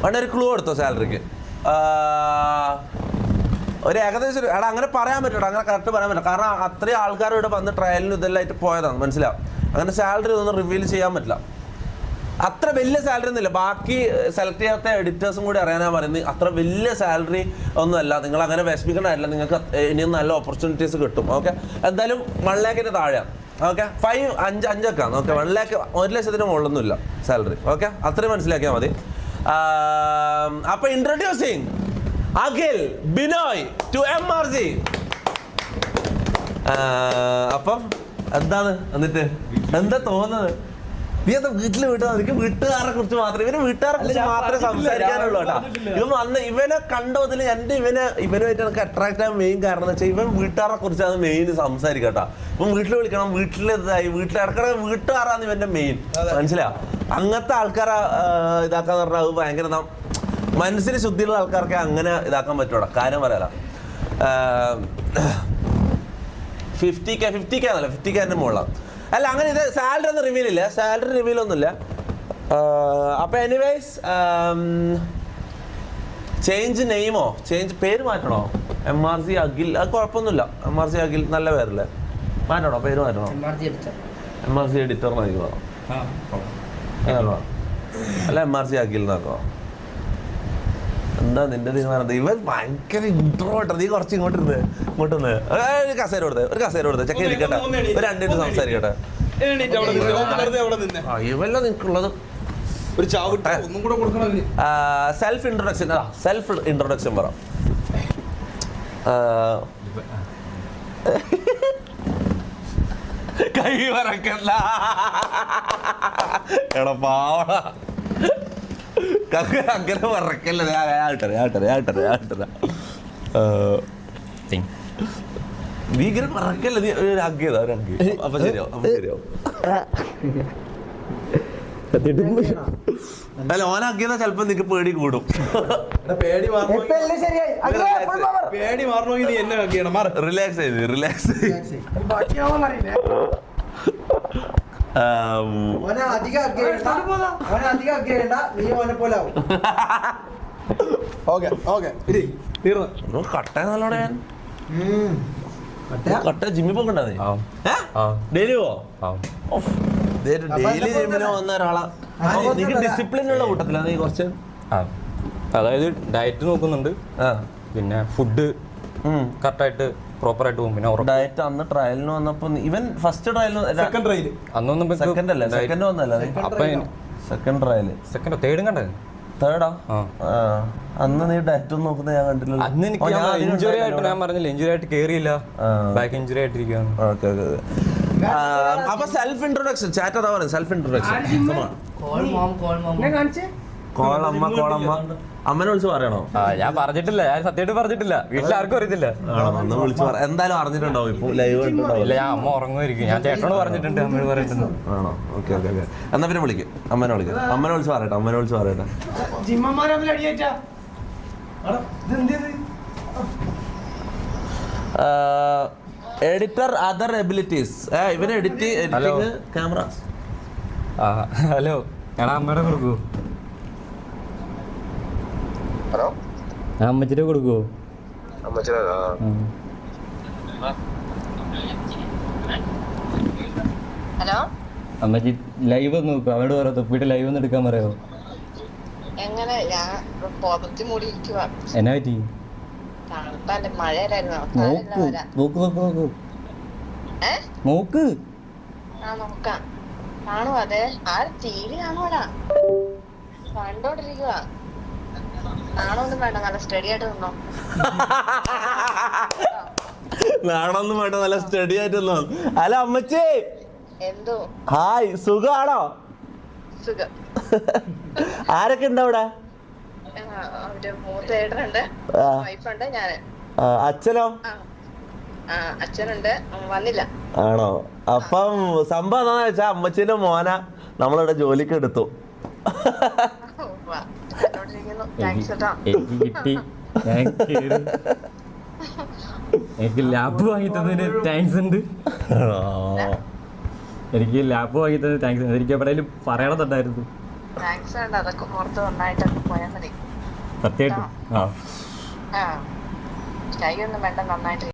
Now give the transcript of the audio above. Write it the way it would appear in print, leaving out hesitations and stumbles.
ഒരു ക്ലൂ കൊടുത്തോ സാലറിക്ക്? ഒരു ഏകദേശം എടാ അങ്ങനെ പറയാൻ പറ്റും, അങ്ങനെ കറക്റ്റ് പറയാൻ പറ്റില്ല. കാരണം അത്രയും ആൾക്കാർ ഇവിടെ വന്ന് ട്രയലിനും ഇതെല്ലാമായിട്ട് പോയതാണ്, മനസ്സിലാവും. അങ്ങനെ സാലറി ഒന്നും റിവീൽ ചെയ്യാൻ പറ്റില്ല. അത്ര വലിയ സാലറി ഒന്നുമില്ല. ബാക്കി സെലക്ട് ചെയ്യാത്ത എഡിറ്റേഴ്സും കൂടി അറിയാനാണ് പറയുന്നത്. അത്ര വലിയ സാലറി ഒന്നുമല്ല. നിങ്ങൾ അങ്ങനെ വിഷമിക്കണമല്ല, നിങ്ങൾക്ക് ഇനിയും നല്ല ഓപ്പർച്യൂണിറ്റീസ് കിട്ടും. ഓക്കെ, എന്തായാലും 1 ലാഖിൻ്റെ താഴെയാണ്. Okay, 5-5 okay. 1 ലാഖ് 1 ലക്ഷത്തിന് മുകളിലൊന്നുമില്ല സാലറി. ഓക്കെ, അത്രയും മനസ്സിലാക്കിയാൽ മതി. അപ്പൊ introducing Akhil Binoy to MRC. അപ്പം എന്താണ് എന്നിട്ട് എന്താ തോന്നുന്നത്? നീ എന്താ വീട്ടിൽ എനിക്ക് വീട്ടുകാരെ കുറിച്ച് മാത്രമേ സംസാരിക്കാനുള്ളൂ കേട്ടോ. ഇവനെ കണ്ടതിൽ ഇവനുമായിട്ട് എനിക്ക് അട്രാക്ട് ആകാൻ മെയിൻ കാരണം എന്ന് വെച്ചാൽ ഇവൻ വീട്ടുകാരെ കുറിച്ചാണ് മെയിൻ സംസാരിക്കുക കേട്ടോ. ഇപ്പം വീട്ടിൽ വിളിക്കണം, വീട്ടിലിടക്കിടക്ക് വീട്ടുകാരാണ് ഇവന്റെ മെയിൻ, മനസ്സിലാവും. അങ്ങനത്തെ ആൾക്കാരെ ഇതാക്കാന്ന് പറഞ്ഞാൽ അത് ഭയങ്കര മനസ്സിന് ശുദ്ധിയുള്ള ആൾക്കാർക്ക് അങ്ങനെ ഇതാക്കാൻ പറ്റൂടാ. കാര്യം പറയാല 50K എന്നല്ല, 50K മുകളിലാണ്. അല്ല, അങ്ങനെ ഇത് സാലറി ഒന്നും റിവീൽ ഇല്ല, സാലറി റിവീൽ ഒന്നുമില്ല. അപ്പൊ എനിവേസ് ചേഞ്ച് നെയിമോ പേര് മാറ്റണോ? MRC അഖിൽ, അത് കുഴപ്പമൊന്നുമില്ല. MRC അഖിൽ നല്ല പേരല്ലേ, മാറ്റണോ? പേര് മാറ്റണോ? MRC എഡിറ്റർ എന്നായിക്കോ അല്ല MRC അഖിൽ എന്നാക്കോ? എന്താ നിന്റെ തീരുമാനം? ഇവൻ ഭയങ്കര ഇൻട്രോവേർട്ട്. നീ കുറച്ച് ഇങ്ങോട്ടിരുന്ന് ഒരു കസേര കൊടുത്തേ ചെക്ക് ഇരിക്കട്ടെ, ഒരു 2 മിനിറ്റ് സംസാരിക്കട്ടെ. ഇവല്ല നിനക്കുള്ളത് സെൽഫ് ഇൻട്രൊഡക്ഷൻ പറ. കൈ വരക്കല്ല എടാ പാവ, അങ്ങനെ വറക്കല്ല. നീ ഇങ്ങനെ മറക്കല്ല, നീ ഒരാക്കിയതാ. അപ്പൊ ശരിയാവും. അല്ല, ഓനാക്കിയതാ ചിലപ്പോ നിനക്ക് പേടി കൂടും. റിലാക്സ് കട്ട നല്ലോടെ കട്ട ജിമ്മിൽ പോകണ്ടേ? ഡെയിലി ഡെയിലി ജിമ്മിന് വന്ന ഒരാളാ. നിനക്ക് ഡിസിപ്ലിൻ ഉള്ള കൂട്ടത്തിലാണ് നീ കുറച്ച്? അതായത് ഡയറ്റ് നോക്കുന്നുണ്ട്, പിന്നെ ഫുഡ് കറക്റ്റായിട്ട് പ്രോപ്പറായിട്ട് പോകും. പിന്നെ ഡയറ്റ് അന്ന് ട്രയലിന് വന്നപ്പോ ഇവൻ ഫസ്റ്റ് ട്രയലിന് അന്നൊന്നും സെക്കൻഡ് അല്ലേ? സെക്കൻഡ് വന്നല്ലേ? സെക്കൻഡ് ട്രയല് തേർഡും കണ്ടത്. തേർഡാ? അന്ന് നീ ഡയറ്റ് ഒന്നും നോക്കുന്നത് ഞാൻ കണ്ടില്ല. അന്ന് എനിക്ക് ഇഞ്ചുറി ആയിട്ട്, ഞാൻ പറഞ്ഞില്ല, ഇഞ്ചുറി ആയിട്ട് കേറിയില്ല, ബാക്ക് ഇഞ്ചുറി ആയിട്ടിരിക്കുകയാണ്. അപ്പൊ സെൽഫ് ഇൻട്രൊഡക്ഷൻ ചാറ്റ് അതാ പറയുന്നത്. സെൽഫ് ഇൻട്രൊഡക്ഷൻ കോളമ്മ അമ്മനെ വിളിച്ച് പറയണോ? ഞാൻ പറഞ്ഞിട്ടില്ല, ഞാൻ സത്യമായിട്ട് പറഞ്ഞിട്ടില്ല. വീട്ടിലാർക്കും അറിയത്തില്ല. വിളിച്ച് എന്തായാലും അറിഞ്ഞിട്ടുണ്ടാവും. ഇപ്പൊ ലൈവ് ഇല്ല, ഞാൻ അമ്മ ഉറങ്ങുമായിരിക്കും. ഞാൻ ചേട്ടനോട് പറഞ്ഞിട്ടുണ്ട്, അമ്മയോട് പറഞ്ഞിട്ടുണ്ട്. ആണോ? ഓക്കെ. എന്നാ പിന്നെ വിളിക്കും, അമ്മനെ വിളിച്ച് പറയട്ടെ. Editor other abilities. ഇവന് എഡിറ്റിംഗ് ക്യാമറ. ഹലോ, ഞാൻ അമ്മയുടെ കൊടുക്കൂ. അമ്മച്ചിട്ട് കൊടുക്കൂ. അമ്മച്ചി ലൈവ് ഒന്ന് നോക്കൂ. അവരോട് പറയാ തൊപ്പിട്ട് ലൈവ് ഒന്ന് എടുക്കാൻ പറയാമോ? എന്നാ പറ്റി? നോക്ക്. നാണൊന്നും വേണ്ട, നല്ല സ്റ്റഡി ആയിട്ട് നിന്നോ. അല്ല അമ്മച്ചി, ഹായ്, സുഖാണോ? ആരൊക്കെ ഉണ്ട് അവിടെ? അച്ഛനോ? അച്ഛനുണ്ട്, വന്നില്ല. ആണോ? അപ്പം സംഭവം എന്താന്ന് വെച്ചാ അമ്മച്ചിന്റെ മോന നമ്മളിവിടെ ജോലിക്ക് എടുത്തു. എനിക്ക് ലാപ്പ് വാങ്ങി തന്നതിന് താങ്ക്സ് ഉണ്ട്. എനിക്ക് ലാപ്പ് വാങ്ങി തന്നതിന് താങ്ക്സ് ഉണ്ട്. എനിക്ക് എവിടെയെങ്കിലും പറയണമെന്നുണ്ടായിരുന്നു. താങ്ക്സ് ഉണ്ട്, അതൊക്കെ ഓർത്ത് നന്നായിട്ടൊക്കെ പോയാൽ മതി. സത്യമായിട്ടും ആ ആ കൈ ഒന്നും വേണ്ട, നന്നായിട്ട്